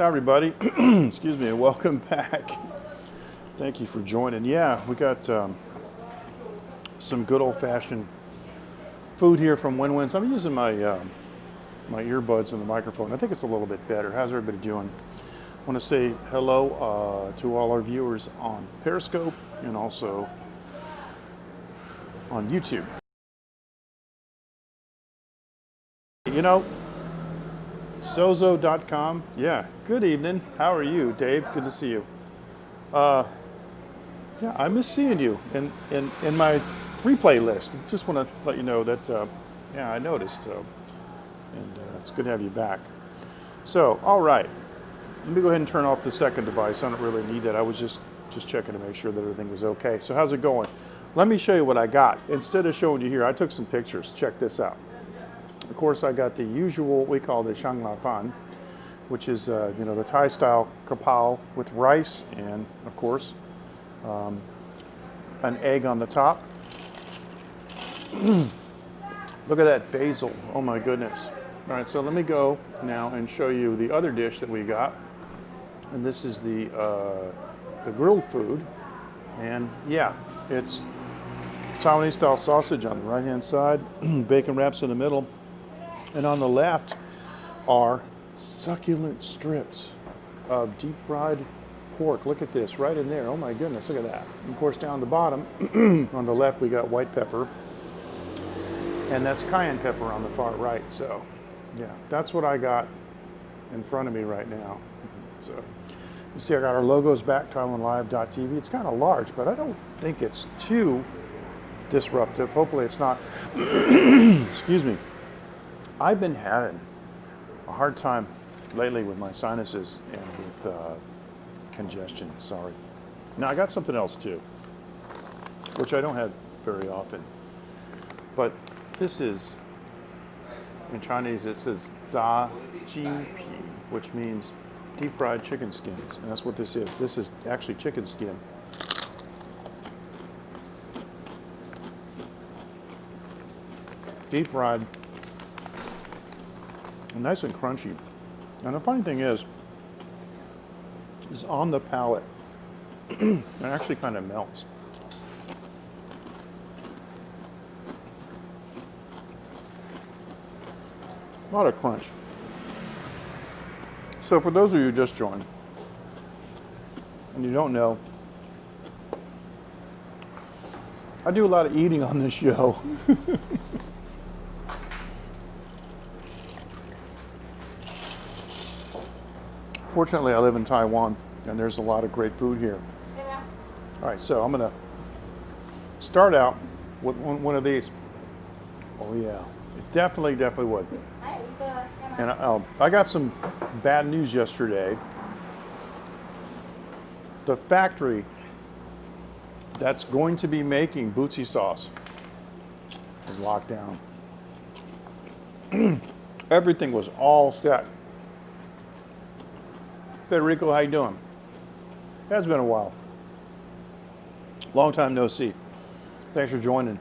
Hi everybody, excuse me, and welcome back. Thank you for joining. Yeah, we got some good old-fashioned food here from Wenwen. So I'm using my my earbuds and the microphone. I think it's a little bit better. How's everybody doing? I want to say hello to all our viewers on Periscope and also on YouTube. You know, Sozo.com. Yeah, good evening. How are you, Dave? Good to see you. Yeah, I miss seeing you in my replay list. Just want to let you know that, yeah, I noticed. And it's good to have you back. So, all right. Let me go ahead and turn off the second device. I don't really need that. I was just checking to make sure that everything was okay. So how's it going? Let me show you what I got. Instead of showing you here, I took some pictures. Check this out. Of course, I got the usual, we call the shang la fan, which is, you know, the Thai-style kapow with rice and, of course, an egg on the top. Look at that basil. Oh, my goodness. All right, so let me go now and show you the other dish that we got. And this is the grilled food. And, yeah, it's Taiwanese-style sausage on the right-hand side, bacon wraps in the middle. And on the left are succulent strips of deep fried pork. Look at this, right in there. Oh my goodness, look at that. And of course, down the bottom, on the left, we got white pepper. And that's cayenne pepper on the far right. So, yeah, that's what I got in front of me right now. So, you see, I got our logos back, TaiwanLive.tv. It's kind of large, but I don't think it's too disruptive. Hopefully it's not. Excuse me. I've been having a hard time lately with my sinuses and with congestion, sorry. Now I got something else too, which I don't have very often. But this is, in Chinese it says za ji pi, which means deep fried chicken skins. And that's what this is. This is actually chicken skin. Deep fried. Nice and crunchy. And the funny thing is on the palate, it actually kind of melts. A lot of crunch. So for those of you who just joined, and you don't know, I do a lot of eating on this show. Fortunately, I live in Taiwan, and there's a lot of great food here. All right, so I'm going to start out with one of these. Oh, yeah. It definitely would. And I got some bad news yesterday. The factory that's going to be making bootsy sauce is locked down. Everything was all set. Federico, how you doing? It has been a while. Long time no see. Thanks for joining.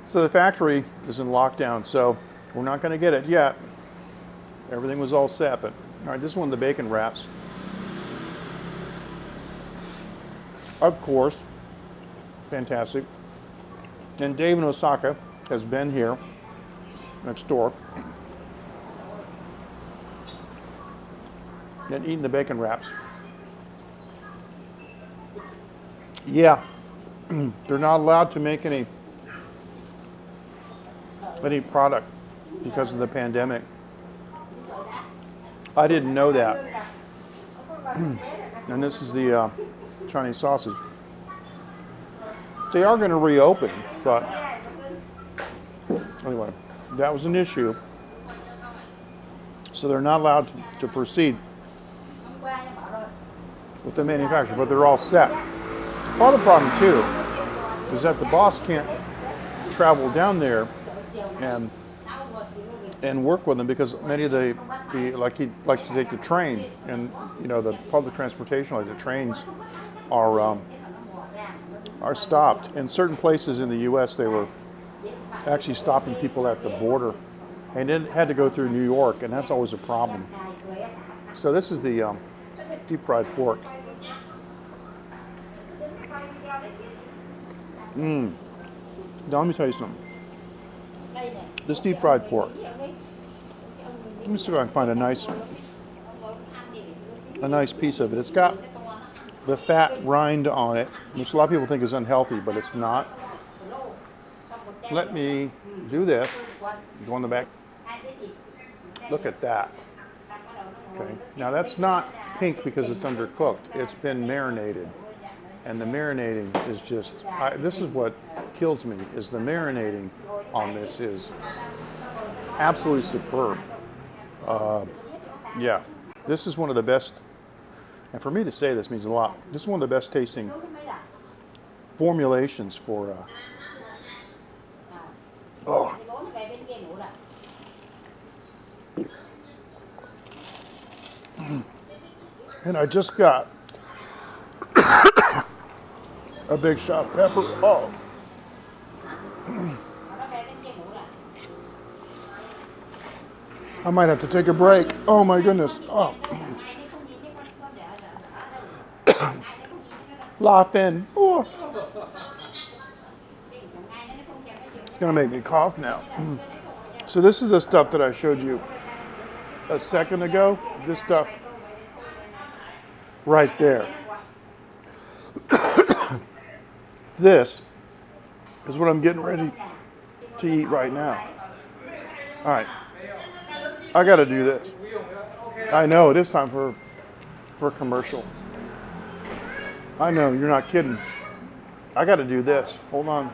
So the factory is in lockdown, so we're not going to get it yet. Everything was all set, but all right, this is one of the bacon wraps. Of course, fantastic. And Dave in Osaka has been here next door and eating the bacon wraps. Yeah, they're not allowed to make any product because of the pandemic. I didn't know that. And this is the Chinese sausage. They are going to reopen, but anyway, that was an issue. So they're not allowed to proceed with the manufacturer, but they're all set. Part of the problem too is that the boss can't travel down there and work with them because many of the like he likes to take the train, and you know the public transportation like the trains are stopped. In certain places in the U.S. they were actually stopping people at the border, and it had to go through New York, and that's always a problem. So this is the deep fried pork. Now let me tell you something. This deep fried pork. Let me see if I can find a nice piece of it. It's got the fat rind on it, which a lot of people think is unhealthy, but it's not. Let me do this. Go in the back. Look at that. Okay. Now that's not pink because it's undercooked. It's been marinated. And the marinating is just, this is what kills me, is the marinating on this is absolutely superb. Yeah, this is one of the best, and for me to say this means a lot. This is one of the best tasting formulations for, And I just got a big shot of pepper. Oh. I might have to take a break. Oh my goodness. Oh. Laughing. Oh. It's gonna make me cough now. So this is the stuff that I showed you a second ago. This stuff right there. This is what I'm getting ready to eat right now. All right, I got to do this. I know it is time for a commercial. I know, you're not kidding. I got to do this. Hold on.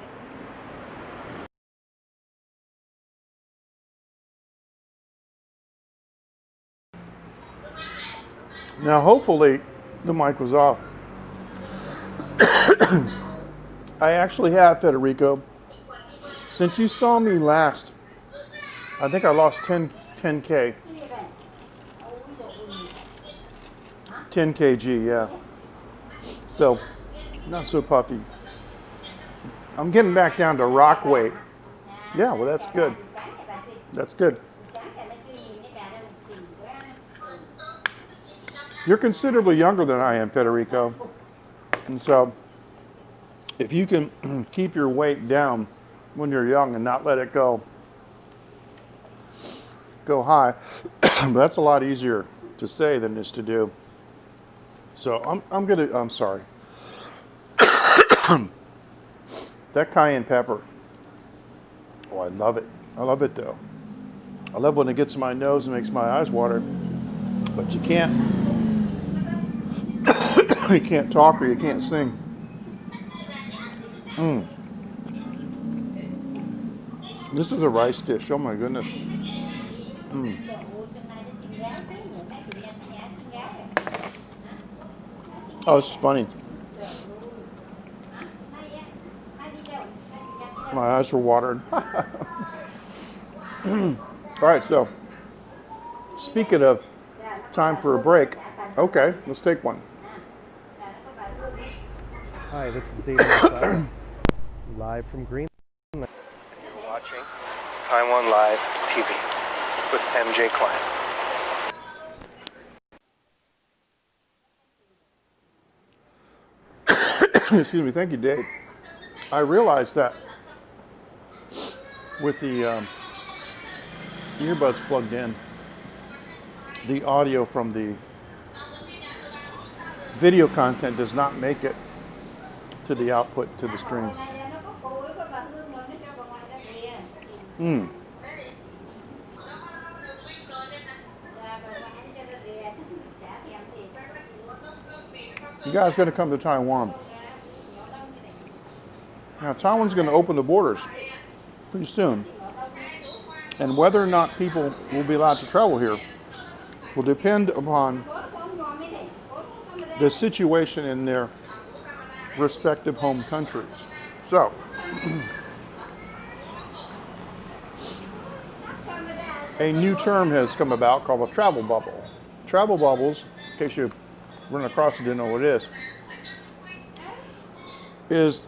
Now, hopefully, the mic was off. I actually have, Federico. Since you saw me last, I think I lost 10 kg, yeah. So, not so puffy. I'm getting back down to rock weight. Yeah, well, that's good. That's good. You're considerably younger than I am, Federico. And so, if you can keep your weight down when you're young and not let it go high, that's a lot easier to say than it is to do. So I'm sorry. That cayenne pepper. Oh, I love it. I love it though. I love when it gets in my nose and makes my eyes water. But you can't you can't talk or you can't sing. This is a rice dish. Oh my goodness. Oh, it's funny. My eyes are watered. All right, so speaking of time for a break, okay, let's take one. Hi, this is David Masada, live from Greenland. And you're watching Taiwan Live TV with MJ Klein. Excuse me, thank you, Dave. I realized that with the earbuds plugged in, the audio from the video content does not make it to the output to the stream. You guys got to come to Taiwan. Now, Taiwan's going to open the borders pretty soon. And whether or not people will be allowed to travel here will depend upon the situation in their respective home countries. So, a new term has come about called a travel bubble. Travel bubbles, in case you run across and didn't know what it is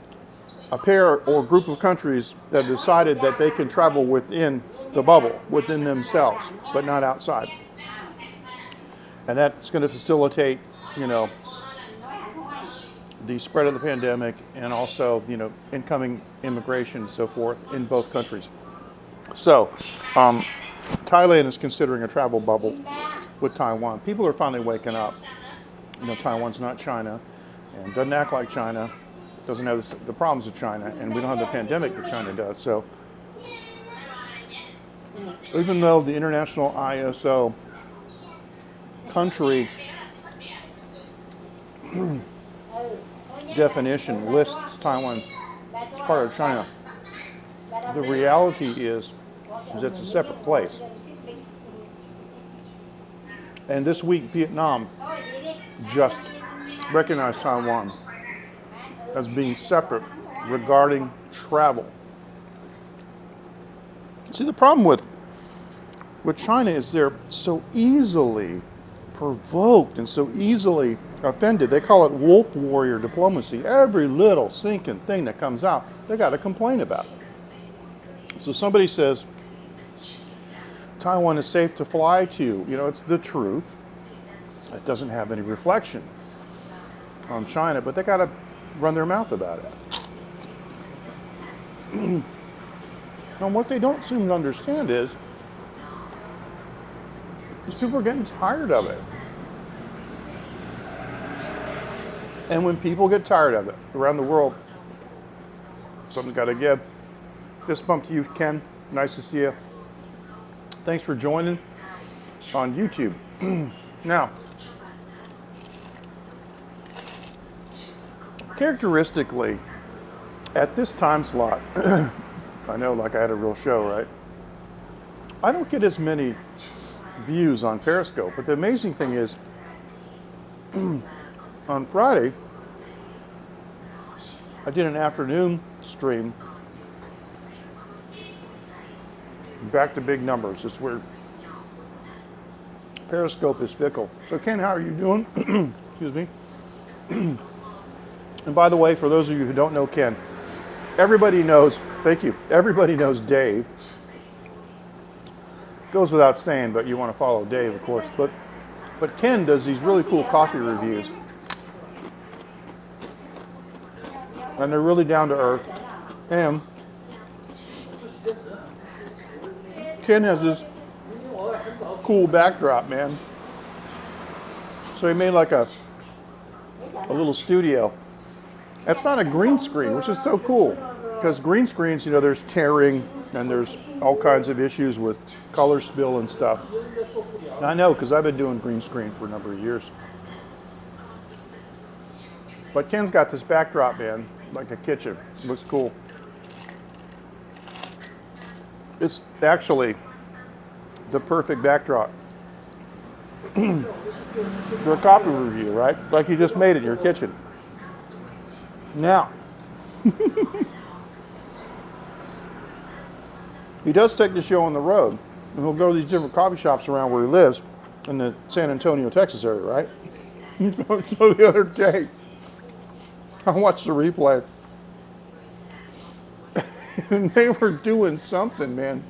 a pair or group of countries that decided that they can travel within the bubble, within themselves, but not outside. And that's going to facilitate, you know, the spread of the pandemic and also, you know, incoming immigration and so forth in both countries. So, Thailand is considering a travel bubble with Taiwan. People are finally waking up. You know, Taiwan's not China and doesn't act like China, doesn't have the problems of China, and we don't have the pandemic that China does. So, even though the international ISO country definition lists Taiwan as part of China, the reality is it's a separate place. And this week, Vietnam just recognized Taiwan as being separate regarding travel. See, the problem with China is they're so easily provoked and so easily offended. They call it wolf warrior diplomacy. Every little sinking thing that comes out, they got to complain about it. So somebody says, Taiwan is safe to fly to. You know, it's the truth. It doesn't have any reflection on China, but they got to run their mouth about it. And what they don't seem to understand is people are getting tired of it. And when people get tired of it around the world, something's got to give. Fist bump to you, Ken. Nice to see you. Thanks for joining on YouTube. Now, characteristically, at this time slot, I know, like I had a real show, right? I don't get as many views on Periscope, but the amazing thing is, on Friday, I did an afternoon stream. Back to big numbers. It's weird. Periscope is fickle. So Ken, how are you doing? Excuse me. And by the way, for those of you who don't know Ken, everybody knows, thank you, everybody knows Dave. Goes without saying, but you want to follow Dave, of course. But Ken does these really cool coffee reviews. And they're really down to earth. And Ken has this cool backdrop, man. So he made like a little studio. It's not a green screen, which is so cool. Because green screens, you know, there's tearing and there's all kinds of issues with color spill and stuff. And I know, because I've been doing green screen for a number of years. But Ken's got this backdrop, man, like a kitchen. It looks cool. It's actually the perfect backdrop for a coffee review, right? Like you just made it in your kitchen. Now, he does take the show on the road, and he'll go to these different coffee shops around where he lives in the San Antonio, Texas area, right? So the other day, I watched the replay, and they were doing something, man.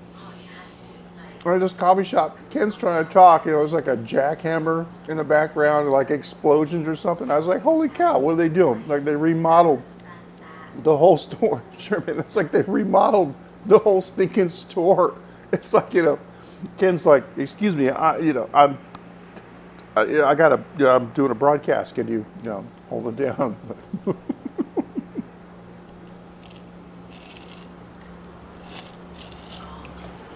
At this coffee shop, Ken's trying to talk, you know, there's like a jackhammer in the background, like explosions or something. I was like, holy cow, what are they doing? Like they remodeled the whole store. Sure, man, it's like they remodeled the whole stinking store. It's like, you know, Ken's like, excuse me, I'm doing a broadcast. Can you, hold it down?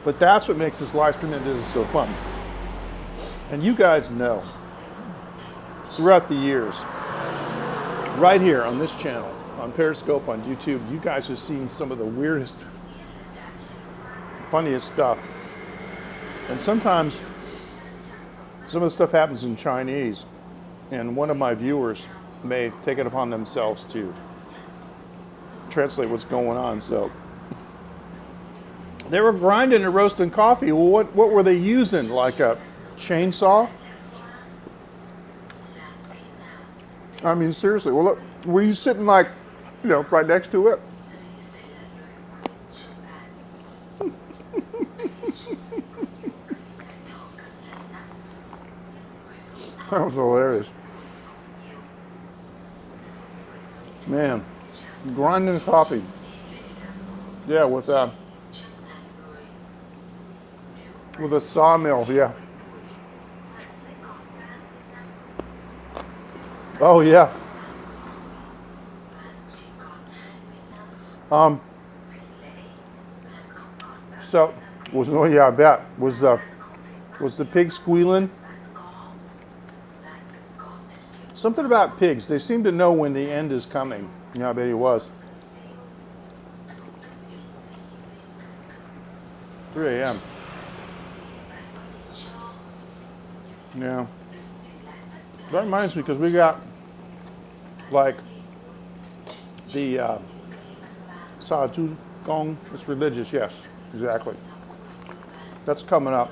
But that's what makes this live streaming business so fun. And you guys know, throughout the years, right here on this channel, on Periscope, on YouTube, you guys have seen some of the weirdest, funniest stuff. And sometimes some of the stuff happens in Chinese, and one of my viewers may take it upon themselves to translate what's going on. So they were grinding and roasting coffee. Well, what were they using? Like a chainsaw? I mean, seriously. Well, look, were you sitting like, right next to it? That was hilarious. Man, grinding coffee. Yeah, with a sawmill, yeah. Oh yeah. So was, oh yeah, I bet. Was the pig squealing? Something about pigs. They seem to know when the end is coming. Yeah, I bet he was. 3 a.m. Yeah. That reminds me, because we got like the Sa Tu Gong. It's religious, yes, exactly. That's coming up.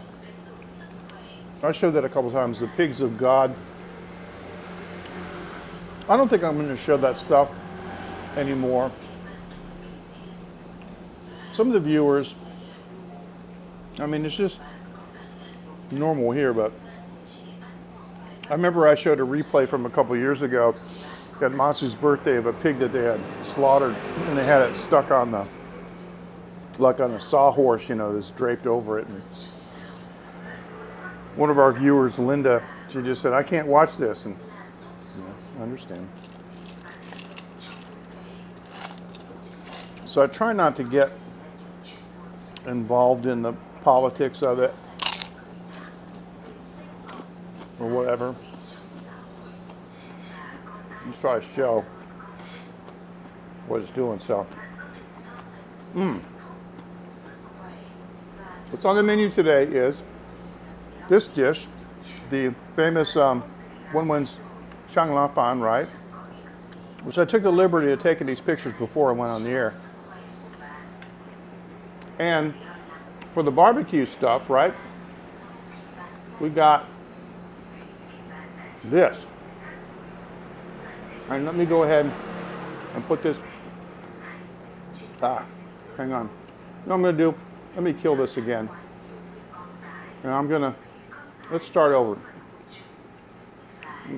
I showed that a couple times. The pigs of God. I don't think I'm going to show that stuff anymore. Some of the viewers, I mean, it's just normal here, but I remember I showed a replay from a couple years ago at Matsu's birthday of a pig that they had slaughtered, and they had it stuck on the, like on a sawhorse, you know, that's draped over it. And one of our viewers, Linda, she just said, "I can't watch this," and I understand. So I try not to get involved in the politics of it or whatever. Just try to show what it's doing. So, what's on the menu today is this dish, the famous Wenwen's Fan, right? Which I took the liberty of taking these pictures before I went on the air. And for the barbecue stuff, right, we got this. And let me go ahead and put this, hang on. What I'm gonna do, let me kill this again. And I'm gonna, let's start over.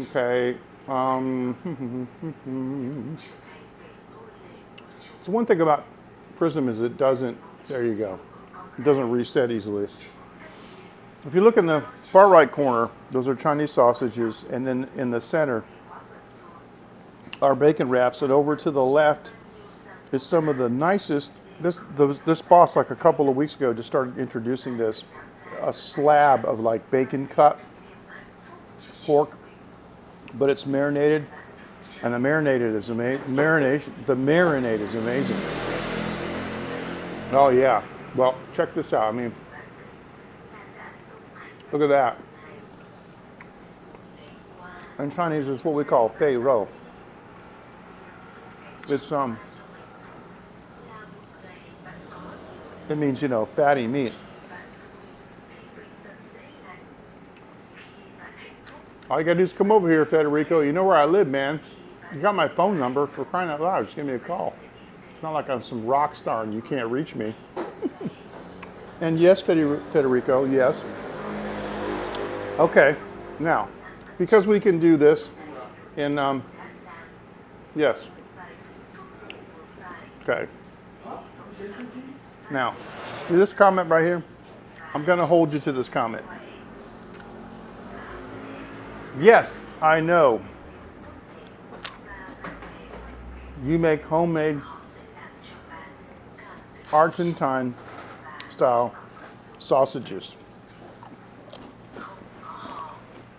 Okay. So one thing about Prism is it doesn't, there you go, it doesn't reset easily. If you look in the far right corner, those are Chinese sausages, and then in the center are bacon wraps, and over to the left is some of the nicest, this boss like a couple of weeks ago just started introducing this, a slab of like bacon cut pork, but it's marinated, and the marinade is amazing. The marinade is amazing. Oh yeah. Well, check this out. I mean, look at that. In Chinese, it's what we call fei rou. It's it means, you know, fatty meat. All you gotta do is come over here, Federico. You know where I live, man. You got my phone number, for crying out loud. Just give me a call. It's not like I'm some rock star and you can't reach me. And yes, Federico, yes. Okay, now, because we can do this in, yes. Okay. Now, see this comment right here? I'm gonna hold you to this comment. Yes, I know. You make homemade Argentine style sausages.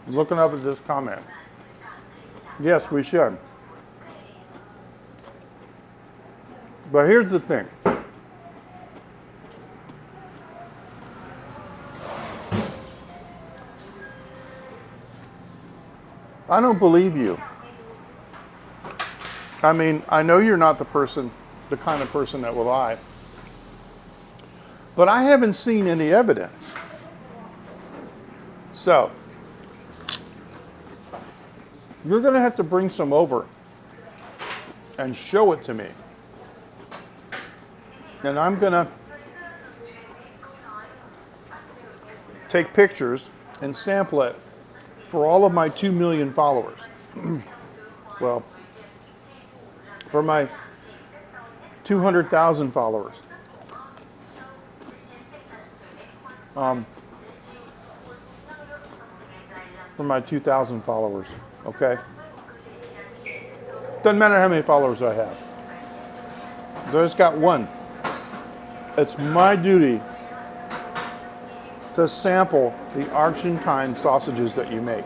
I'm looking up at this comment. Yes, we should. But here's the thing. I don't believe you. I mean, I know you're not the kind of person that will lie. But I haven't seen any evidence. So, you're going to have to bring some over and show it to me. And I'm going to take pictures and sample it for all of my 2 million followers. Well, for my 200,000 followers. For my 2,000 followers, okay? Doesn't matter how many followers I have. I just got one. It's my duty to sample the Argentine sausages that you make.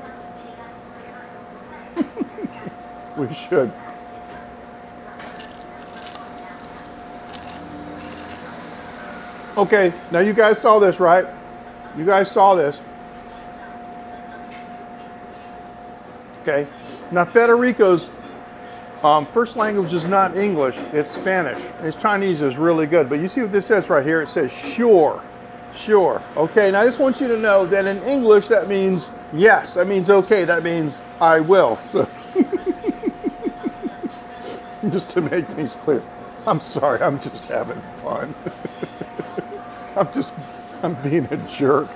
We should. Okay, now you guys saw this, right? You guys saw this. Okay, now Federico's first language is not English, it's Spanish. His Chinese is really good, but you see what this says right here? It says sure, sure. Okay, and I just want you to know that in English that means yes, that means okay, that means I will. So just to make things clear, I'm sorry, I'm just having fun. I'm being a jerk.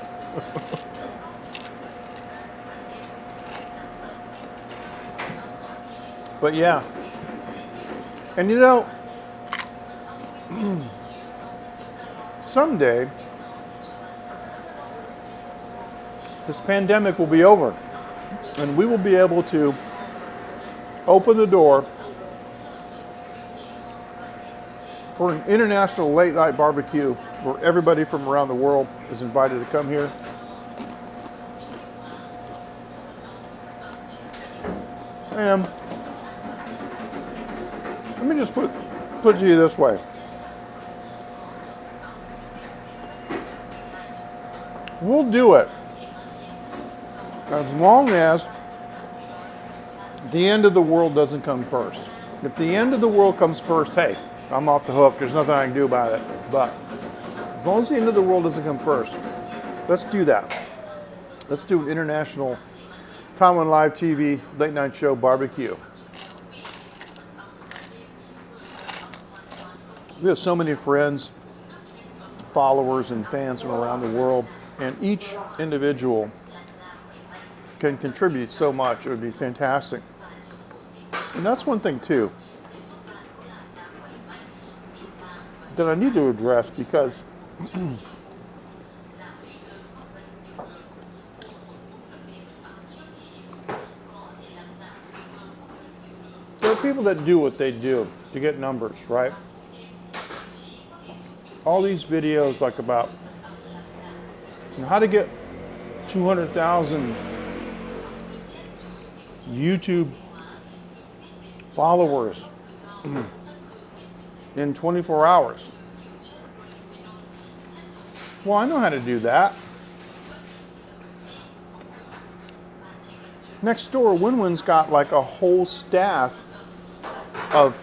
But yeah, and you know, someday this pandemic will be over and we will be able to open the door for an international late night barbecue where everybody from around the world is invited to come here. And let me just put it to you this way. We'll do it as long as the end of the world doesn't come first. If the end of the world comes first, hey, I'm off the hook. There's nothing I can do about it. But as long as the end of the world doesn't come first, let's do that. Let's do an international Taiwan Live TV late night show barbecue. We have so many friends, followers, and fans from around the world, and each individual can contribute so much. It would be fantastic. And that's one thing too that I need to address, because there are people that do what they do to get numbers, right? All these videos like about how to get 200,000 YouTube followers in 24 hours. Well, I know how to do that. Next door, Wenwen's got like a whole staff of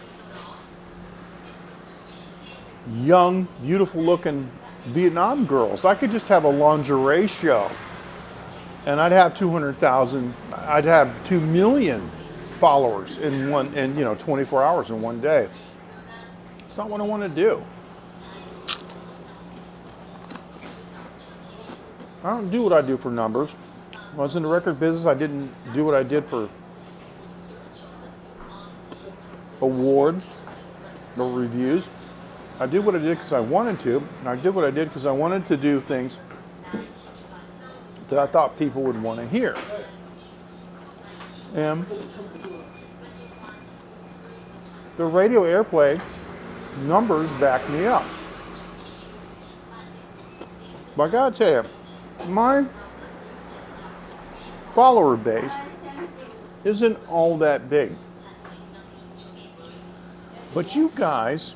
young, beautiful looking Vietnam girls. I could just have a lingerie show and I'd have 200,000, I'd have 2 million followers in 24 hours in one day. It's not what I want to do. I don't do what I do for numbers. When I was in the record business, I didn't do what I did for awards or reviews. I did what I did because I wanted to, and I did what I did because I wanted to do things that I thought people would want to hear. And the radio airplay numbers back me up. But I gotta tell you, my follower base isn't all that big. But you guys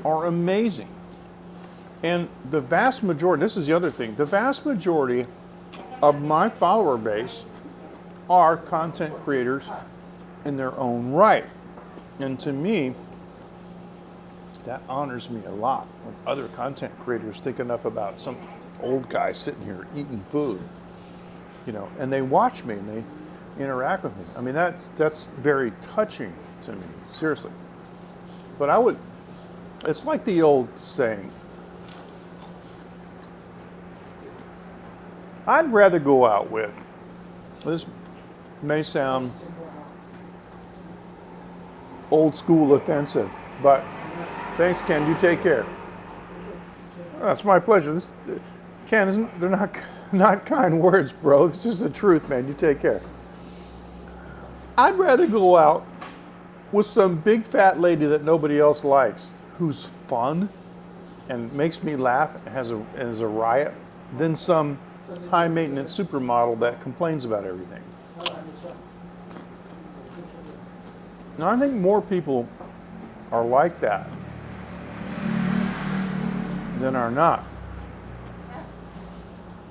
are amazing. And the vast majority, this is the other thing, the vast majority of my follower base are content creators in their own right. And to me, that honors me a lot when other content creators think enough about some old guy sitting here eating food, and they watch me and they interact with me. I mean, that's very touching to me, seriously. But it's like the old saying, I'd rather go out with This may sound old school offensive, but thanks, Ken. You take care. That's my pleasure. This, Ken, they're not kind words, bro. It's just the truth, man. You take care. I'd rather go out with some big fat lady that nobody else likes, who's fun and makes me laugh and has a riot, than some high maintenance supermodel that complains about everything. Now, I think more people are like that than are not.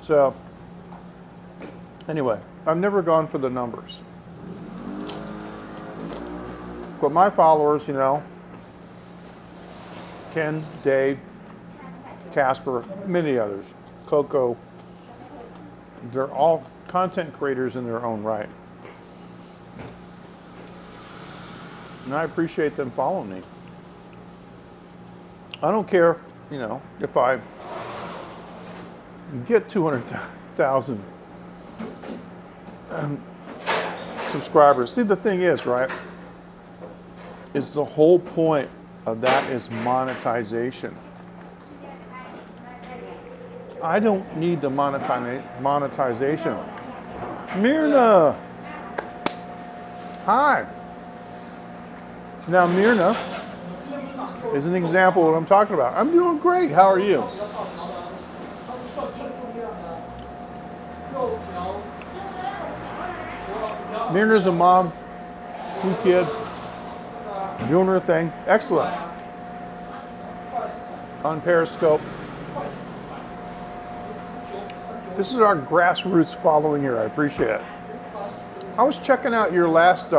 So, anyway, I've never gone for the numbers. But my followers, you know, Ken, Dave, Casper, many others, Coco, they're all content creators in their own right. And I appreciate them following me. I don't care, you know, if I get 200,000 subscribers. See, the thing is, right, is the whole point of that is monetization. I don't need the monetization. Myrna. Hi. Now, Myrna is an example of what I'm talking about. I'm doing great. How are you? Myrna's a mom, 2 kids, doing her thing. Excellent. On Periscope. This is our grassroots following here. I appreciate it. I was checking out your last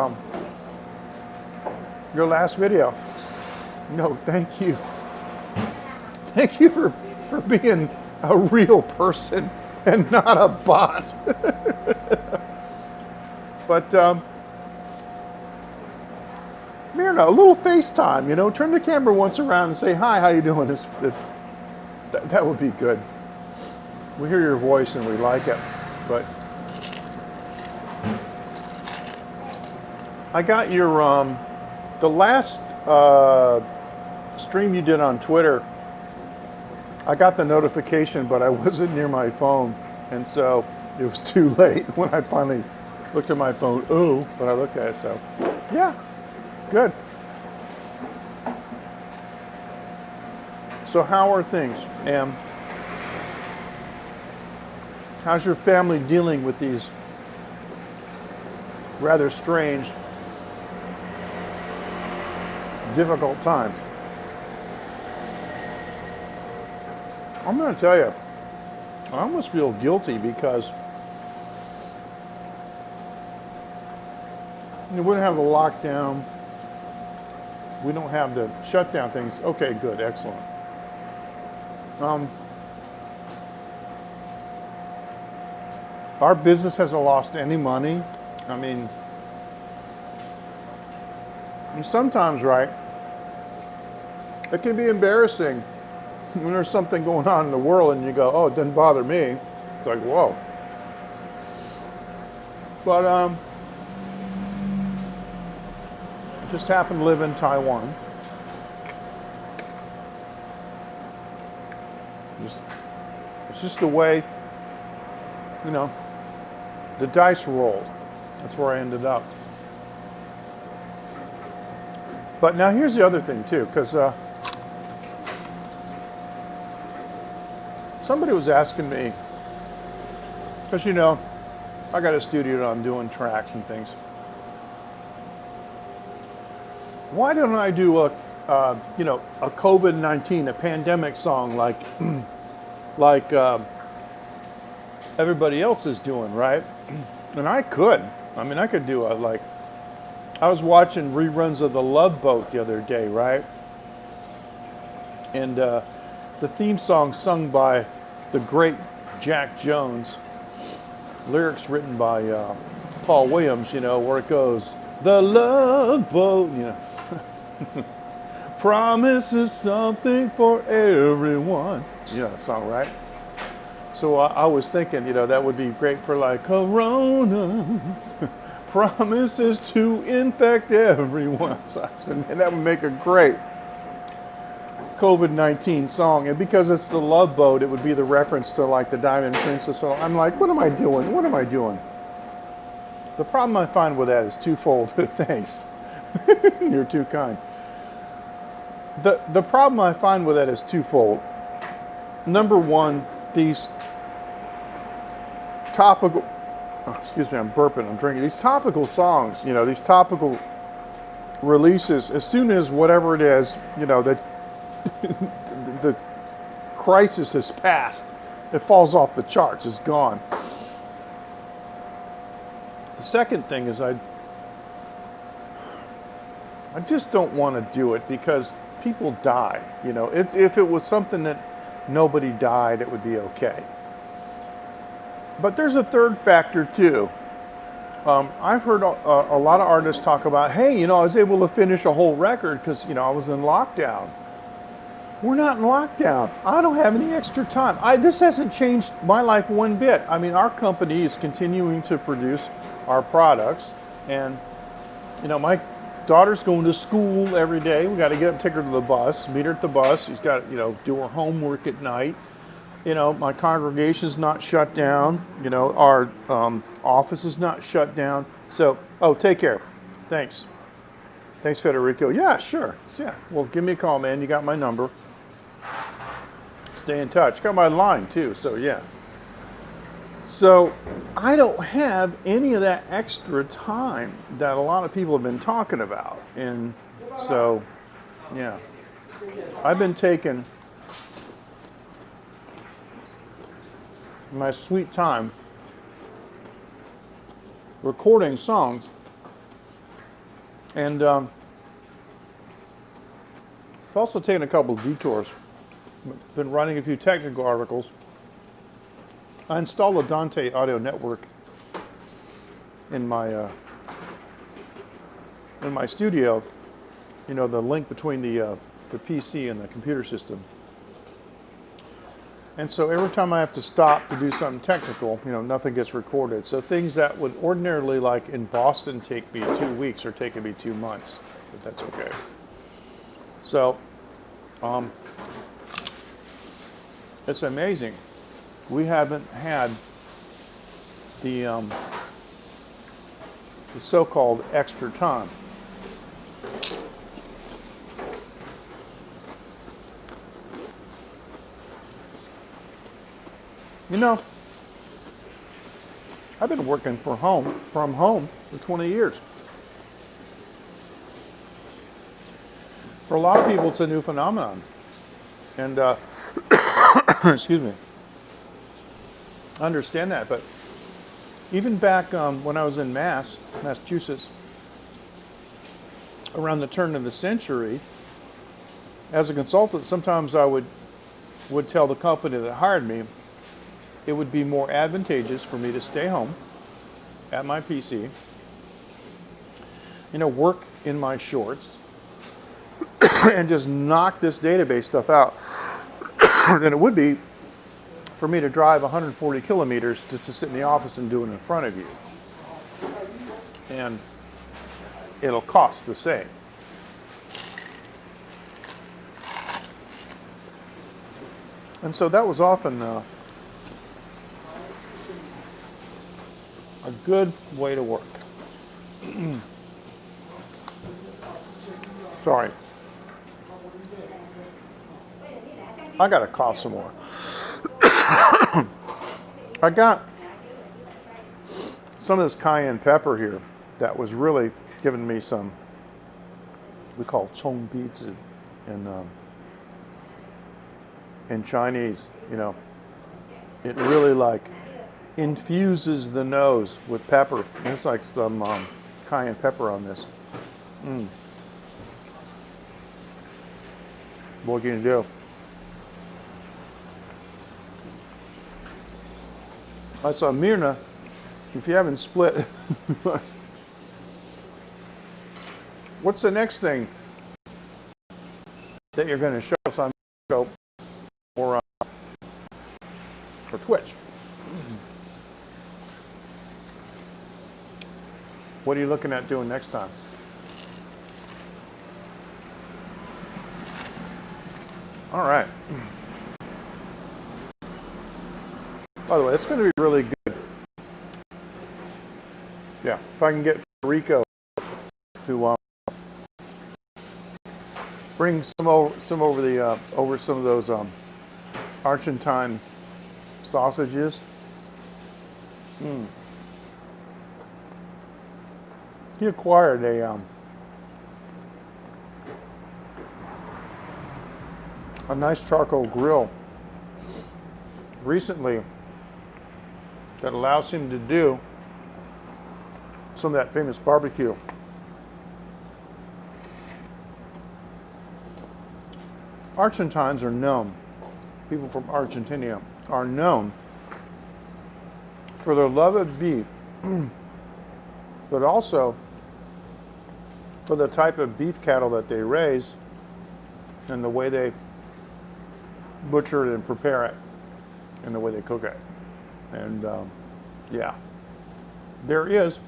video. No, thank you. Thank you for being a real person and not a bot. But Myrna, a little FaceTime, you know, turn the camera once around and say, hi, how you doing? That would be good. We hear your voice and we like it, but I got your, the last stream you did on Twitter, I got the notification, but I wasn't near my phone, and so it was too late when I finally looked at my phone. Oh, but I looked at it, so yeah, good. So how are things, Em? How's your family dealing with these rather strange, difficult times? I'm going to tell you, I almost feel guilty because we don't have the lockdown, we don't have the shutdown things. Okay, good, excellent. Our business hasn't lost any money. I mean, and sometimes, right, it can be embarrassing when there's something going on in the world and you go, oh, it doesn't bother me. It's like, whoa. But I just happen to live in Taiwan. It's just the way, you know, the dice rolled. That's where I ended up. But now here's the other thing too, because somebody was asking me, because you know, I got a studio that I'm doing tracks and things. Why don't I do a, you know, a COVID-19, a pandemic song like, like everybody else is doing, right? And I could. I mean, I could do a, like, I was watching reruns of The Love Boat the other day, right? And the theme song sung by the great Jack Jones, lyrics written by Paul Williams, you know, where it goes, the love boat, you know, promises something for everyone. You know that song, right? So I was thinking, you know, that would be great for like Corona promises to infect everyone. So I said, man, that would make a great COVID-19 song. And because it's the Love Boat, it would be the reference to like the Diamond Princess. So I'm like, what am I doing? What am I doing? The problem I find with that is twofold. Thanks. You're too kind. The problem I find with that is twofold. Number one, these topical, excuse me, I'm burping, I'm drinking. These topical songs, you know, these topical releases, as soon as whatever it is, you know, that the crisis has passed, it falls off the charts, it's gone. The second thing is I just don't want to do it because people die. You know, if it was something that nobody died, it would be okay. But there's a third factor too. I've heard a lot of artists talk about, hey, you know, I was able to finish a whole record because, you know, I was in lockdown. We're not in lockdown. I don't have any extra time. This hasn't changed my life one bit. I mean, our company is continuing to produce our products, and, you know, my daughter's going to school every day. We got to get up, take her to the bus, meet her at the bus. She's got, you know, do her homework at night. You know, my congregation's not shut down. You know, our office is not shut down. So, oh, take care. Thanks. Thanks, Federico. Yeah, sure. Yeah. Well, give me a call, man. You got my number. Stay in touch. Got my line too. So, yeah. So, I don't have any of that extra time that a lot of people have been talking about. And so, yeah. I've been taking my sweet time recording songs, and I've also taken a couple of detours. Been writing a few technical articles. I installed the Dante Audio Network in my studio. You know, the link between the PC and the computer system. And so every time I have to stop to do something technical, you know, nothing gets recorded. So things that would ordinarily, like in Boston, take me 2 weeks are taking me 2 months, but that's okay. So, it's amazing. We haven't had the so-called extra time. You know, I've been working from home for 20 years. For a lot of people, it's a new phenomenon. And, excuse me, I understand that. But even back when I was in Massachusetts, around the turn of the century, as a consultant, sometimes I would tell the company that hired me, it would be more advantageous for me to stay home at my PC, you know, work in my shorts, and just knock this database stuff out than it would be for me to drive 140 kilometers just to sit in the office and do it in front of you. And it'll cost the same. And so that was often a good way to work. Sorry. I gotta cough some more. I got some of this cayenne pepper here that was really giving me some, we call chong pizza in Chinese, you know. It really like infuses the nose with pepper. There's like some cayenne pepper on this. What can you do? I saw Myrna, if you haven't split, what's the next thing that you're going to show? So I'm going to show more for Twitch. What are you looking at doing next time? All right. By the way, it's going to be really good. Yeah, if I can get Rico to bring some over some of those Argentine sausages. He acquired a nice charcoal grill recently that allows him to do some of that famous barbecue. Argentines are known, people from Argentina are known for their love of beef, but also for the type of beef cattle that they raise and the way they butcher it and prepare it and the way they cook it. And yeah, there is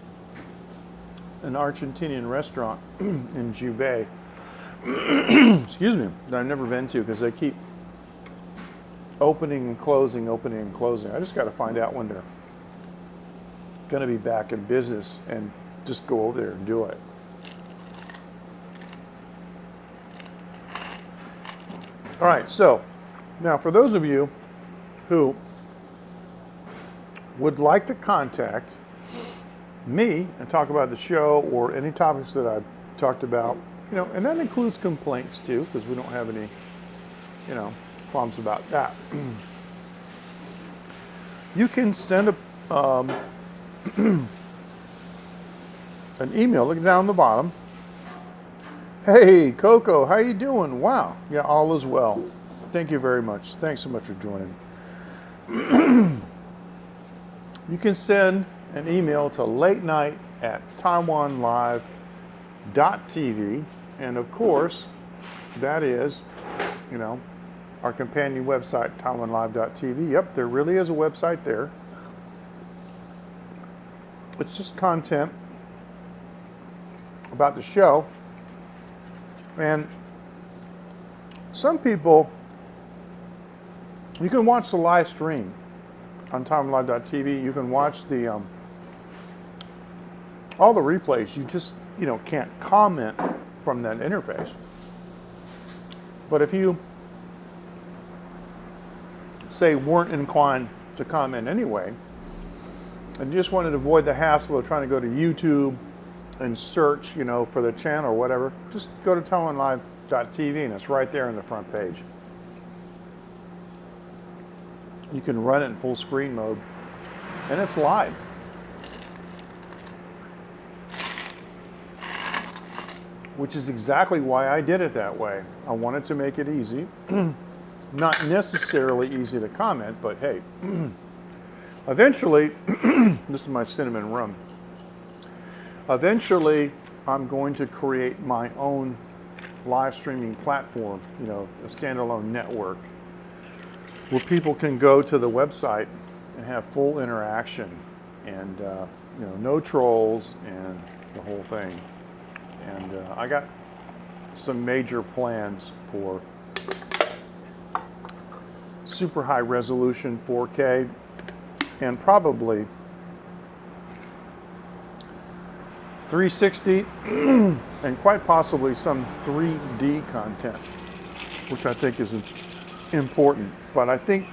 an Argentinian restaurant in Juve, excuse me, that I've never been to because they keep opening and closing, opening and closing. I just got to find out when they're going to be back in business and just go over there and do it. All right, so now for those of you who would like to contact me and talk about the show or any topics that I've talked about, you know, and that includes complaints too, because we don't have any, you know, problems about that. You can send an email. Look down the bottom. Hey, Coco, how you doing? Wow. Yeah, all is well. Thank you very much. Thanks so much for joining. You can send an email to latenight@taiwanlive.tv, and of course, that is, you know, our companion website, taiwanlive.tv. Yep, there really is a website there. It's just content about the show. And some people, you can watch the live stream on taiwanlive.tv. You can watch the all the replays. You just, you know, can't comment from that interface. But if you say weren't inclined to comment anyway, and you just wanted to avoid the hassle of trying to go to YouTube and search, you know, for the channel or whatever, just go to taiwanlive.tv and it's right there in the front page. You can run it in full screen mode and it's live. Which is exactly why I did it that way. I wanted to make it easy. Not necessarily easy to comment, but hey, eventually, this is my cinnamon rum. Eventually, I'm going to create my own live streaming platform, you know, a standalone network, where people can go to the website and have full interaction and, you know, no trolls and the whole thing. And I got some major plans for super high resolution 4K and probably 360 and quite possibly some 3D content, which I think is important. But I think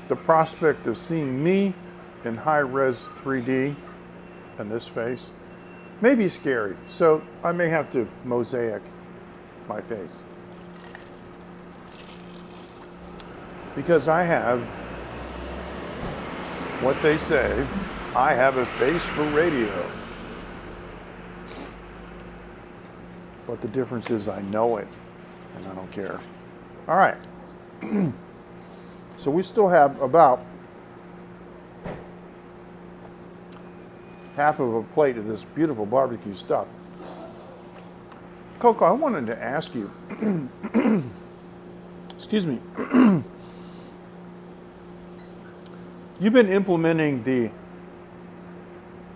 the prospect of seeing me in high-res 3D and this face may be scary, so I may have to mosaic my face. Because I have what they say, I have a face for radio. But the difference is I know it, and I don't care. All right. So we still have about half of a plate of this beautiful barbecue stuff. Coco, I wanted to ask you, excuse me, you've been implementing the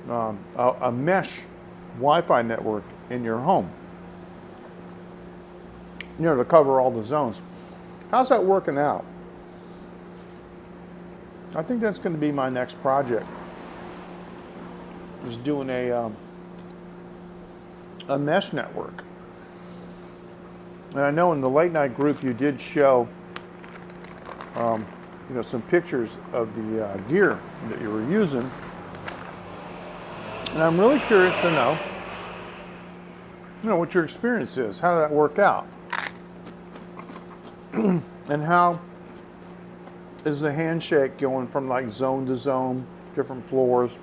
a mesh Wi-Fi network in your home, you know, to cover all the zones. How's that working out? I think that's going to be my next project, is doing a mesh network. And I know in the late night group you did show you know, some pictures of the gear that you were using. And I'm really curious to know, you know, what your experience is. How did that work out? And how is the handshake going from like zone to zone, different floors,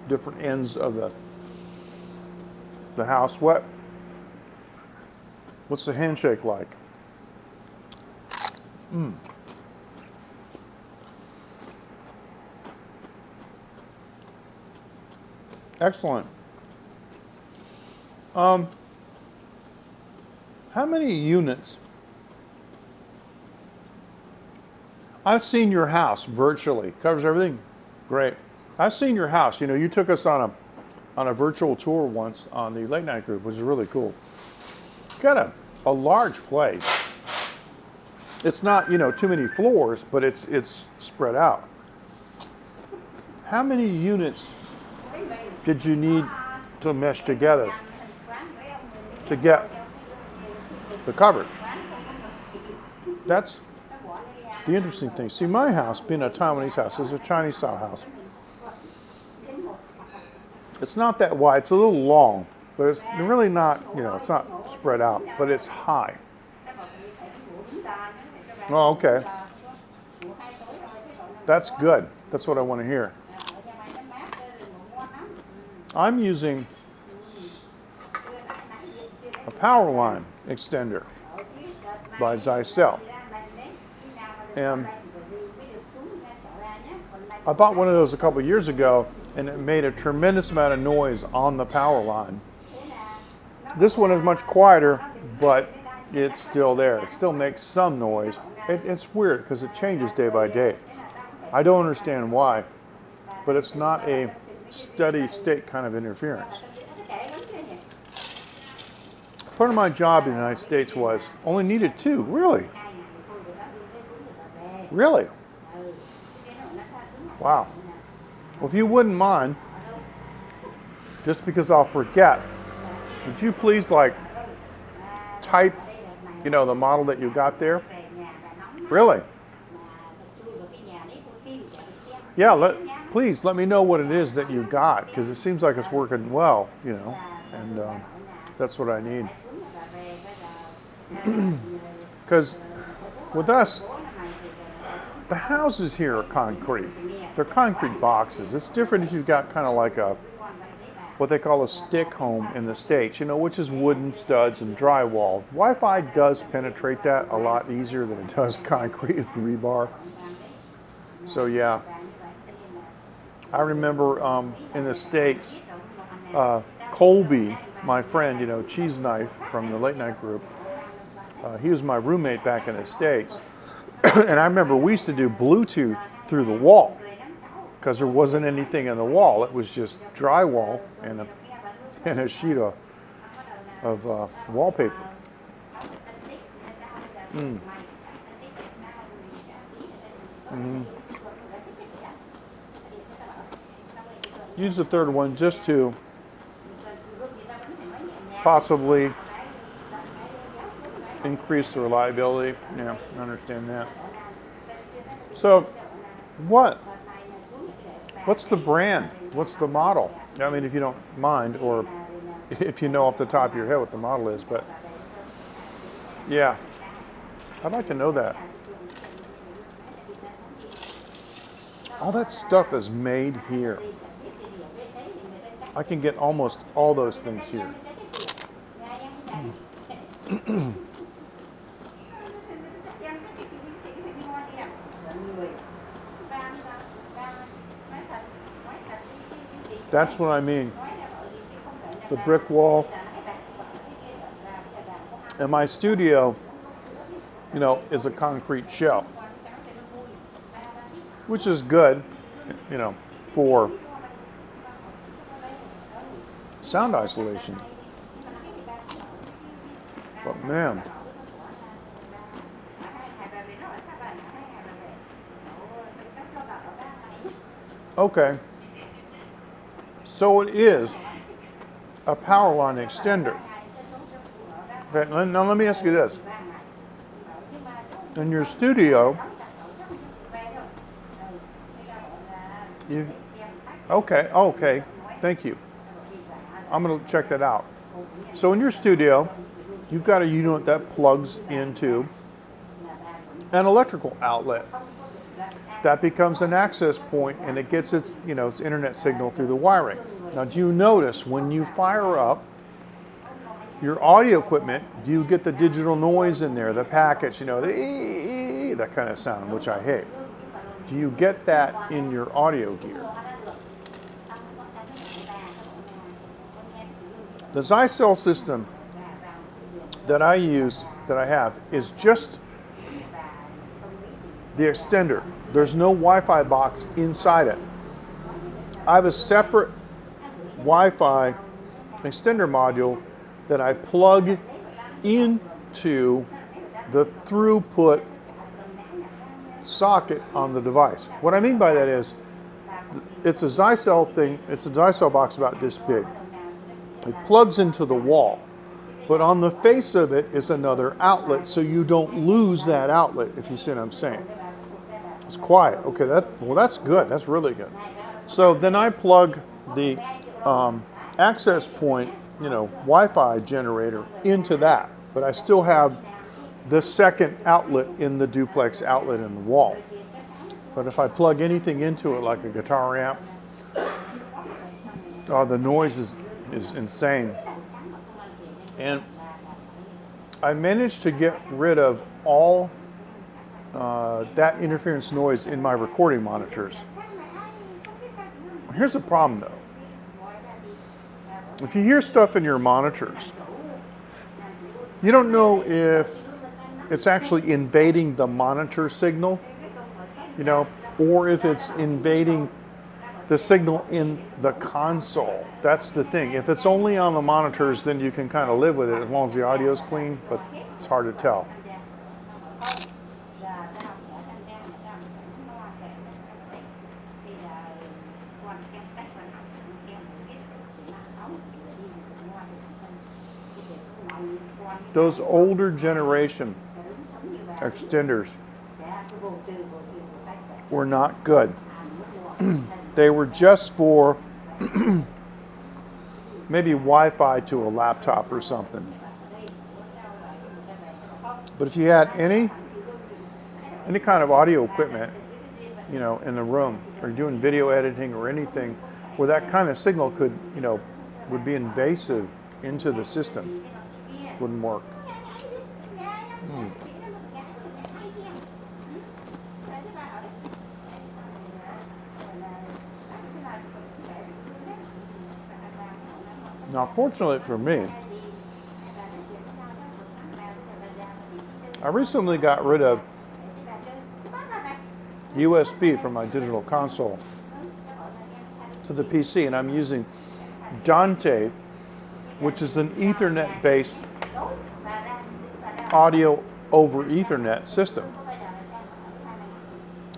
different ends of the house? What's the handshake like? Excellent. How many units? I've seen your house virtually. Covers everything? Great. I've seen your house. You know, you took us on a virtual tour once on the late night group, which is really cool. Got a large place. It's not, you know, too many floors, but it's spread out. How many units did you need to mesh together to get the coverage? That's the interesting thing. See, my house, being a Taiwanese house, is a Chinese style house. It's not that wide. It's a little long, but it's really not, you know, it's not spread out, but it's high. Oh, okay. That's good. That's what I want to hear. I'm using a power line extender by Zycel. And I bought one of those a couple years ago, and it made a tremendous amount of noise on the power line. This one is much quieter, but it's still there. It still makes some noise. It's weird because it changes day by day. I don't understand why, but it's not a steady state kind of interference. Part of my job in the United States was only needed 2. Really? Really? Wow. Well, if you wouldn't mind, just because I'll forget, would you please like type, you know, the model that you got there? Really? Yeah, please let me know what it is that you got, because it seems like it's working well, you know, and that's what I need. Because with us, the houses here are concrete. They're concrete boxes. It's different if you've got kind of like what they call a stick home in the States, you know, which is wooden studs and drywall. Wi-Fi does penetrate that a lot easier than it does concrete and rebar. So yeah, I remember in the States, Colby, my friend, you know, Cheese Knife from the late night group, he was my roommate back in the States. And I remember we used to do Bluetooth through the wall because there wasn't anything in the wall. It was just drywall and a sheet of wallpaper. Use the third one just to possibly increase the reliability. Yeah, I understand that. So, what's the brand? What's the model? I mean, if you don't mind, or if you know off the top of your head what the model is, but yeah, I'd like to know that. All that stuff is made here. I can get almost all those things here. That's what I mean. The brick wall. And my studio, you know, is a concrete shell, which is good. you know, for sound isolation. But man, okay, so it is a power line extender. Okay, now let me ask you this. In your studio, okay, thank you. I'm going to check that out. So in your studio, you've got a unit that plugs into an electrical outlet. That becomes an access point, and it gets its, its internet signal through the wiring. Now, do you notice when you fire up your audio equipment, do you get the digital noise in there, the packets, that kind of sound, which I hate? Do you get that in your audio gear? The Zycel system that I have, is just the extender. There's no Wi-Fi box inside it. I have a separate Wi-Fi extender module that I plug into the throughput socket on the device. What I mean by that is, it's a Zycel thing, it's a Zycel box about this big. It plugs into the wall, but on the face of it is another outlet, so you don't lose that outlet, if you see what I'm saying. It's quiet. Okay, that's good. That's really good. So then I plug the access point, Wi-Fi generator into that, but I still have the second outlet in the duplex outlet in the wall. But if I plug anything into it, like a guitar amp, the noise is insane. And I managed to get rid of all that interference noise in my recording monitors. Here's the problem though. If you hear stuff in your monitors, you don't know if it's actually invading the monitor signal, or if it's invading the signal in the console. That's the thing. If it's only on the monitors, then you can kind of live with it as long as the audio is clean, but it's hard to tell. Those older generation extenders were not good. They were just for maybe Wi-Fi to a laptop or something. But if you had any kind of audio equipment, in the room, or doing video editing or anything where that kind of signal could, would be invasive into the system, wouldn't work. Now, fortunately for me, I recently got rid of USB from my digital console to the PC, and I'm using Dante, which is an Ethernet-based audio over Ethernet system.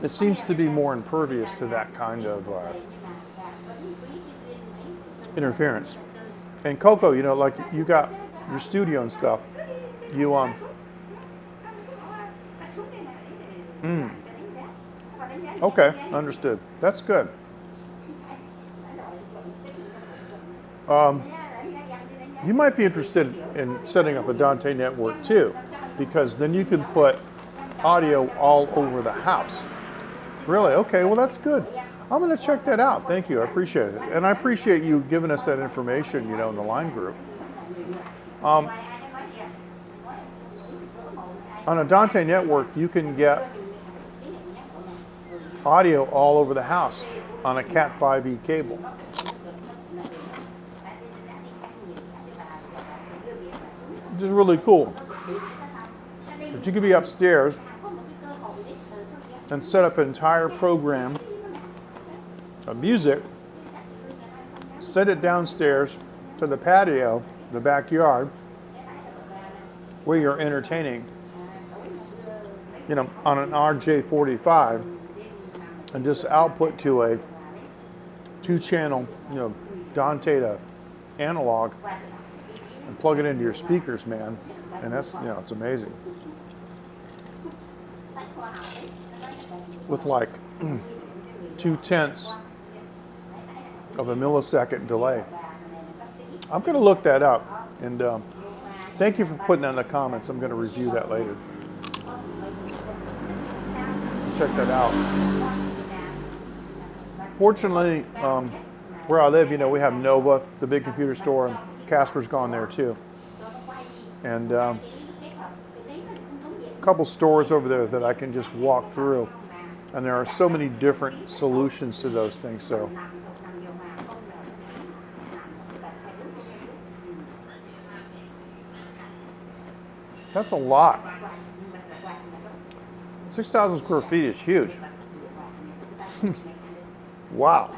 It seems to be more impervious to that kind of interference. And Coco, like you got your studio and stuff, you okay, understood. That's good. You might be interested in setting up a Dante network too, because then you can put audio all over the house. Really? Okay, well that's good. I'm going to check that out. Thank you. I appreciate it. And I appreciate you giving us that information, in the line group. On a Dante network, you can get audio all over the house on a Cat 5e cable. Which is really cool. But you could be upstairs and set up an entire program music, set it downstairs to the patio, the backyard, where you're entertaining, you know, on an RJ45, and just output to a 2-channel, you know, Dante to analog, and plug it into your speakers, man. And that's, you know, it's amazing. With like 0.2 of a millisecond delay. I'm going to look that up, and thank you for putting that in the comments. I'm going to review that later. Check that out. Fortunately, where I live, you know, we have Nova, the big computer store, and Casper's gone there too. And a couple stores over there that I can just walk through. And there are so many different solutions to those things. So that's a lot. 6,000 square feet is huge. Wow.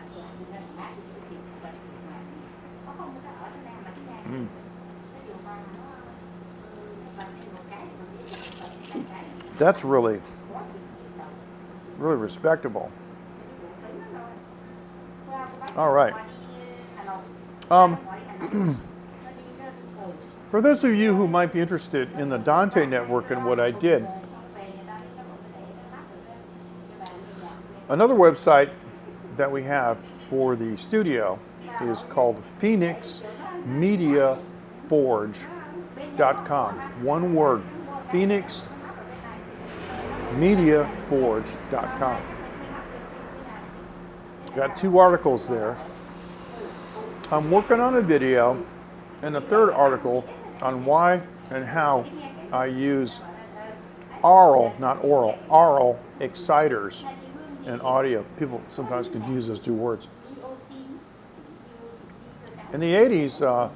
Mm. That's really respectable. All right. For those of you who might be interested in the Dante network and what I did, another website that we have for the studio is called PhoenixMediaForge.com. One word, PhoenixMediaForge.com. Got 2 articles there. I'm working on a video and a 3rd article on why and how I use aural, not oral, aural exciters in audio. People sometimes confuse those 2 words. In the 80s, I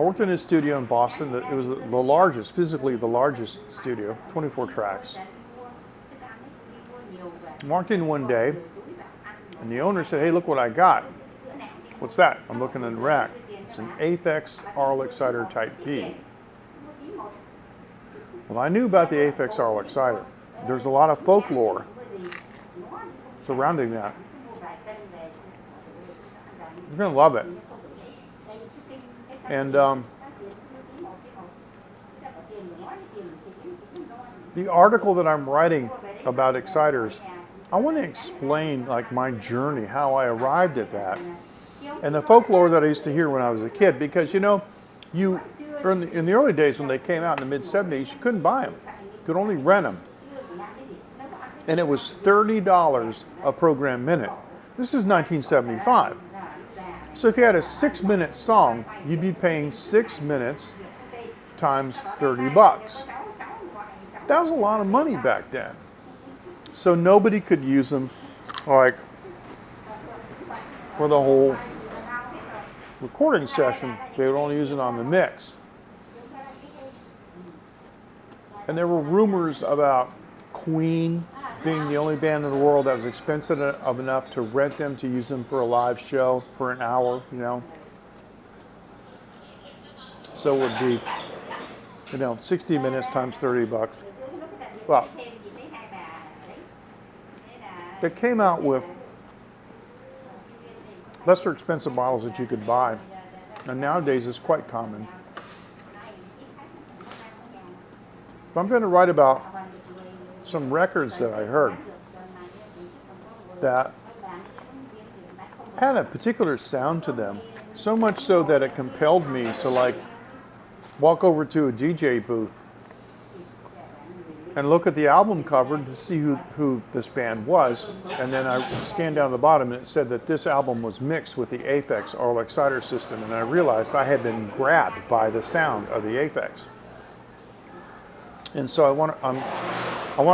worked in a studio in Boston. It was the largest, physically the largest studio, 24 tracks. I walked in one day, and the owner said, "Hey, look what I got." "What's that?" I'm looking in the rack. It's an Aphex Aural Exciter Type B. Well, I knew about the Aphex Aural Exciter. There's a lot of folklore surrounding that. You're going to love it. And the article that I'm writing about exciters, I want to explain like my journey, how I arrived at that, and the folklore that I used to hear when I was a kid. Because, you know, in the early days when they came out in the mid-70s, you couldn't buy them. You could only rent them. And it was $30 a program minute. This is 1975. So if you had a 6-minute song, you'd be paying 6 minutes times 30 bucks. That was a lot of money back then. So nobody could use them like for the whole recording session. They would only use it on the mix. And there were rumors about Queen being the only band in the world that was expensive enough to rent them to use them for a live show for an hour, you know. So it would be, you know, 60 minutes times 30 bucks. Well, they came out with lesser expensive models that you could buy, and nowadays it's quite common. But I'm going to write about some records that I heard that had a particular sound to them, so much so that it compelled me to like walk over to a DJ booth and look at the album cover to see who this band was, and then I scanned down the bottom and it said that this album was mixed with the Aphex Aural Exciter system, and I realized I had been grabbed by the sound of the Aphex. And so I want to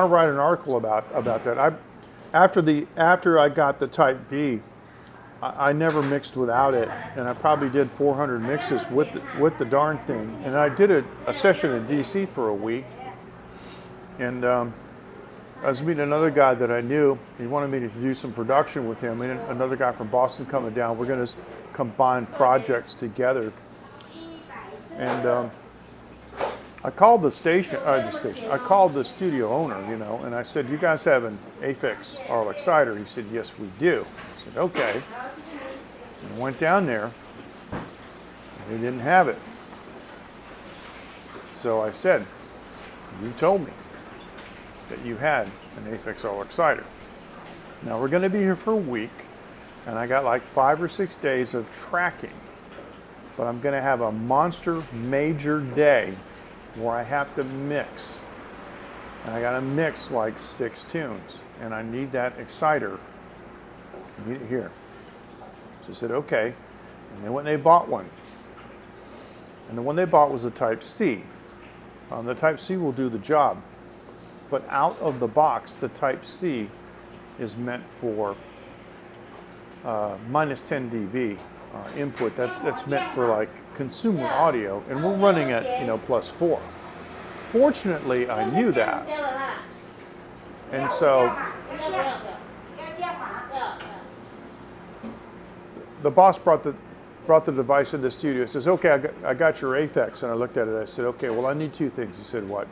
write an article about that. After I got the Type B, I never mixed without it, and I probably did 400 mixes with the darn thing. And I did a session in DC for a week, and I was meeting another guy that I knew. He wanted me to do some production with him, and another guy from Boston coming down. We're going to combine projects together. And I called the I called the studio owner, you know, and I said, "You guys have an Aphex Aural Exciter?" He said, "Yes, we do." I said, "Okay." And I went down there. They didn't have it. So I said, "You told me that you had an Aphex Aural Exciter. Now we're going to be here for a week, and I got like 5 or 6 days of tracking, but I'm going to have a monster major day where I have to mix, and I got to mix like 6 tunes, and I need that exciter. I need it here." So I said, "Okay," and they went and they bought one, and the one they bought was a Type C. The Type C will do the job, but out of the box, the Type C is meant for minus 10 dB input. That's meant for like consumer audio, and we're running at, you know, +4. Fortunately, I knew that, and so the boss brought the device in the studio. He says, "Okay, I got your Aphex," and I looked at it. I said, "Okay, well, I need 2 things." He said, "What?"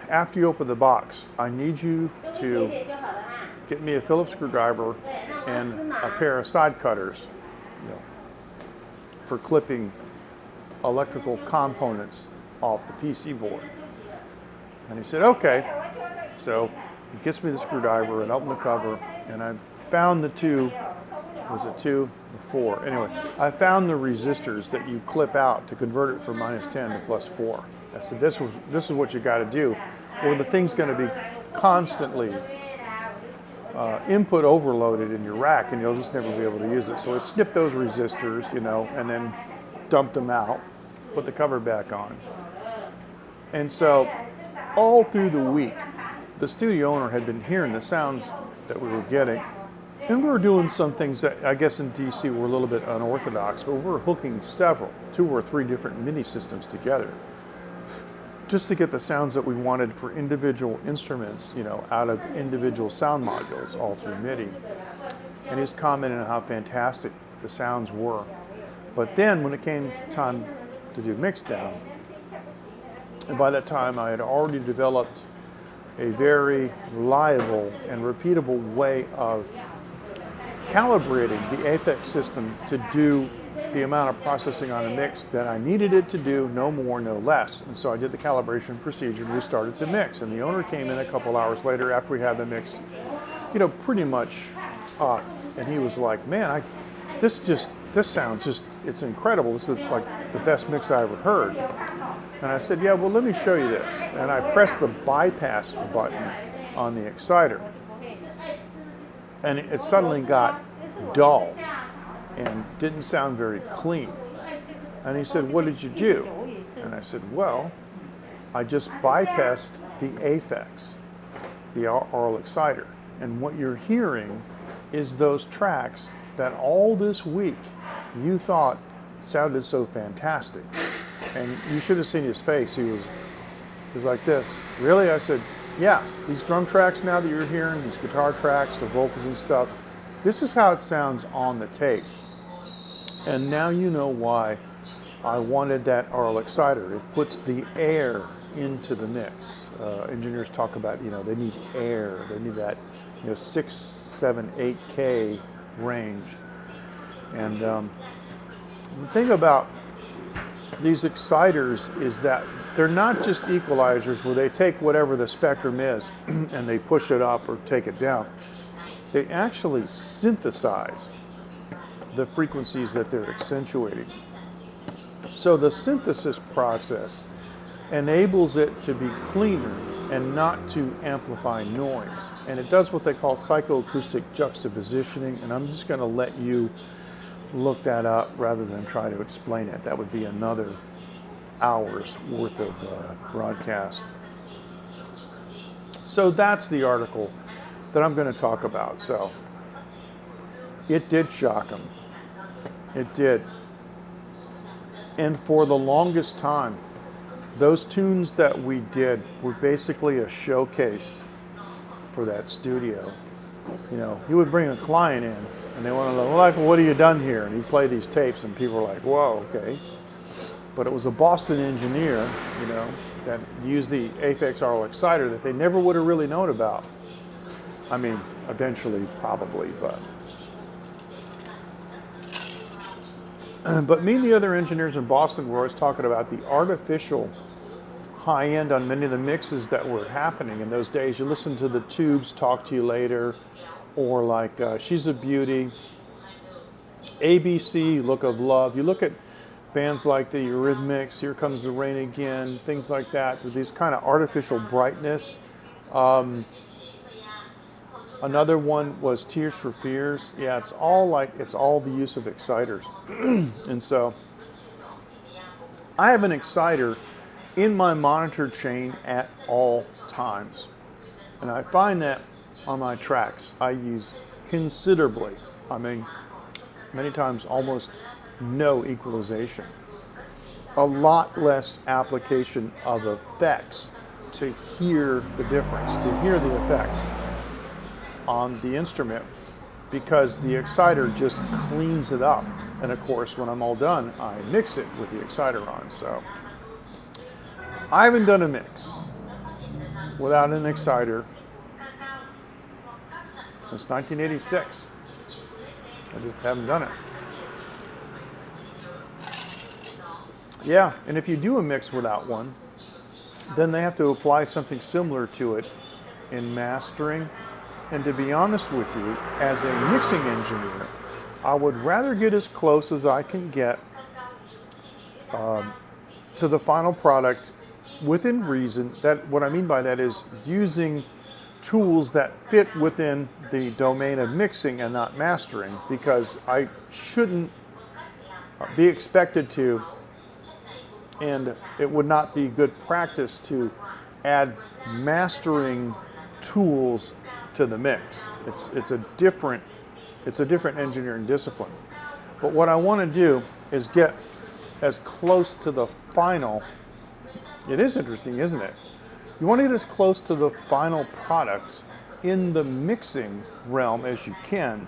"After you open the box, I need you to get me a Phillips screwdriver and a pair of side cutters, you know, for clipping electrical components off the PC board." And he said, "Okay." So he gets me the screwdriver and opened the cover, and I found the 2, was it 2 or 4? Anyway, I found the resistors that you clip out to convert it from -10 to +4. I said, this is what you got to do, or the thing's going to be constantly input overloaded in your rack, and you'll just never be able to use it. So I snipped those resistors, you know, and then dumped them out, put the cover back on. And so all through the week, the studio owner had been hearing the sounds that we were getting, and we were doing some things that I guess in DC were a little bit unorthodox, but we were hooking 2 or 3 different MIDI systems together just to get the sounds that we wanted for individual instruments, you know, out of individual sound modules, all through MIDI. And he's commenting on how fantastic the sounds were. But then when it came time to do mixdown, and by that time I had already developed a very reliable and repeatable way of calibrating the Aphex system to do the amount of processing on a mix that I needed it to do, no more, no less. And so I did the calibration procedure and we started to mix. And the owner came in a couple hours later after we had the mix, you know, pretty much up. And he was like, "Man, this sounds just, it's incredible. This is like the best mix I ever heard." And I said, "Yeah, well, let me show you this." And I pressed the bypass button on the exciter, and it suddenly got dull and didn't sound very clean. And he said, "What did you do?" And I said, "Well, I just bypassed the Aphex, the Aural Exciter. And what you're hearing is those tracks that all this week you thought sounded so fantastic." And you should have seen his face. He was like this. "Really?" I said, "Yeah, these drum tracks now that you're hearing, these guitar tracks, the vocals and stuff, this is how it sounds on the tape. And now you know why I wanted that Aural Exciter. It puts the air into the mix." Engineers talk about, you know, they need air. They need that, you know, 6, 7, 8K range. And the thing about these exciters is that they're not just equalizers where they take whatever the spectrum is and they push it up or take it down. They actually synthesize the frequencies that they're accentuating. So the synthesis process enables it to be cleaner and not to amplify noise. And it does what they call psychoacoustic juxtapositioning, and I'm just going to let you look that up rather than try to explain it. That would be another hour's worth of broadcast. So that's the article that I'm going to talk about. So it did shock them. It did. And for the longest time, those tunes that we did were basically a showcase for that studio. You know, he would bring a client in and they want to know, like, well, what have you done here? And he'd play these tapes and people were like, whoa, okay. But it was a Boston engineer, you know, that used the Apex RL Exciter that they never would have really known about. I mean, eventually, probably, but me and the other engineers in Boston were always talking about the artificial high end on many of the mixes that were happening in those days. You listen to the Tubes, Talk to You Later, or like She's a Beauty, ABC, Look of Love. You look at bands like the Eurythmics, Here Comes the Rain Again, things like that, with these kind of artificial brightness. Another one was Tears for Fears. Yeah, it's all the use of exciters. And so I have an exciter in my monitor chain at all times. And I find that on my tracks I use considerably. I mean, many times almost no equalization. A lot less application of effects to hear the difference, to hear the effect on the instrument, because the exciter just cleans it up. And of course, when I'm all done, I mix it with the exciter on. So I haven't done a mix without an exciter since 1986. I just haven't done it. Yeah, and if you do a mix without one, then they have to apply something similar to it in mastering. And to be honest with you, as a mixing engineer, I would rather get as close as I can get to the final product within reason. That what I mean by that is using tools that fit within the domain of mixing and not mastering, because I shouldn't be expected to, and it would not be good practice to add mastering tools to the mix. It's a different engineering discipline. But what I want to do is get as close to the final. It is interesting, isn't it? You want to get as close to the final product in the mixing realm as you can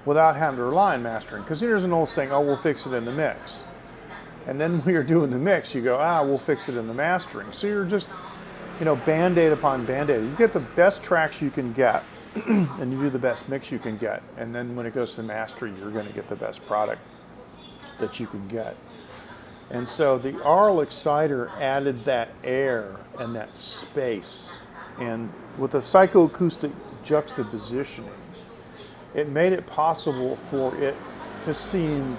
without having to rely on mastering. Because there's an old saying, oh, we'll fix it in the mix. And then when you're doing the mix, you go, we'll fix it in the mastering. So you're just, you know, Band-Aid upon Band-Aid. You get the best tracks you can get, and you do the best mix you can get. And then when it goes to mastering, you're going to get the best product that you can get. And so the RL Exciter added that air and that space. And with a psychoacoustic juxtapositioning, it made it possible for it to seem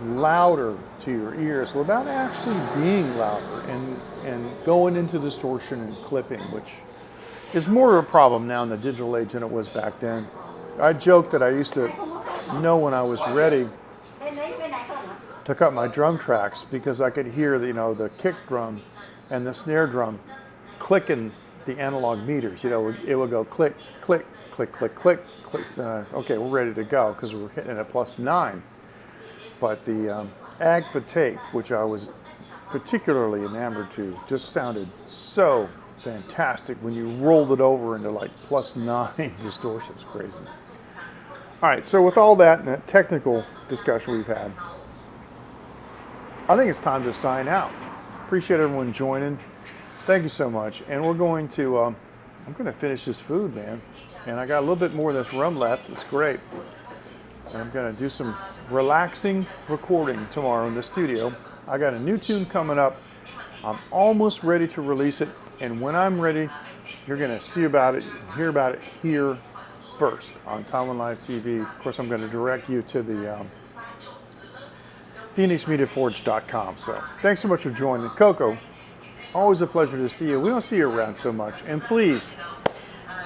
louder to your ears without actually being louder and going into distortion and clipping, which is more of a problem now in the digital age than it was back then. I joke that I used to know when I was ready to cut my drum tracks because I could hear the kick drum and the snare drum clicking the analog meters. You know, it would go click, click, click, click, click, click. Okay, we're ready to go because we're hitting it at +9. But the Agfa tape, which I was particularly enamored to, just sounded so fantastic when you rolled it over into like +9 distortions. Crazy. All right, so with all that and that technical discussion we've had, I think it's time to sign out. Appreciate everyone joining. Thank you so much. And we're going to, I'm going to finish this food, man. And I got a little bit more of this rum left. It's great. And I'm going to do some relaxing recording tomorrow in the studio. I got a new tune coming up. I'm almost ready to release it. And when I'm ready, you're going to see about it, hear about it here first on Taiwan Live TV. Of course, I'm going to direct you to the PhoenixMediaForge.com. So thanks so much for joining. Coco, always a pleasure to see you. We don't see you around so much. And please,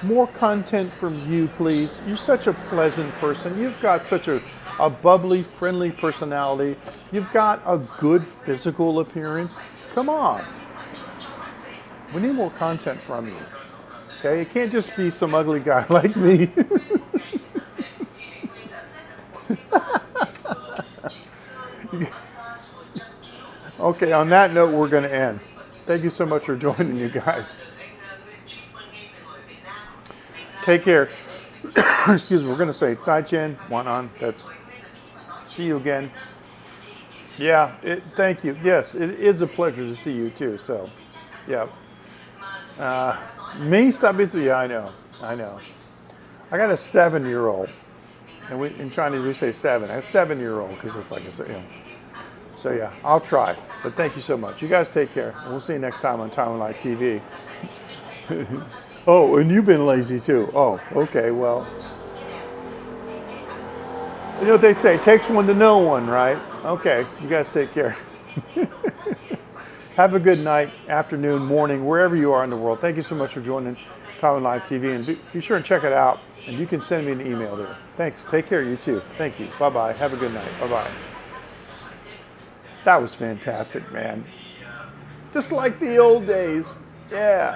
more content from you, please. You're such a pleasant person. You've got such a bubbly, friendly personality. You've got a good physical appearance. Come on. We need more content from you. Okay? It can't just be some ugly guy like me. Okay, on that note, we're going to end. Thank you so much for joining, you guys. Take care. Excuse me, we're going to say Tai Chen, one on. That's see you again. Yeah, thank you. Yes, it is a pleasure to see you too. So, yeah. Me, stop being so. Yeah, I know. I know. I got a 7-year-old. And in Chinese we say 7. I have a 7-year-old because it's like I said, you know. So yeah, I'll try. But thank you so much. You guys take care. And we'll see you next time on Taiwan Live TV. Oh, and you've been lazy too. Oh, okay, well. You know what they say, takes one to know one, right? Okay, you guys take care. Have a good night, afternoon, morning, wherever you are in the world. Thank you so much for joining Taiwan Live TV. And be sure and check it out. And you can send me an email there. Thanks. Take care, you too. Thank you. Bye-bye. Have a good night. Bye-bye. That was fantastic, man. Just like the old days. Yeah.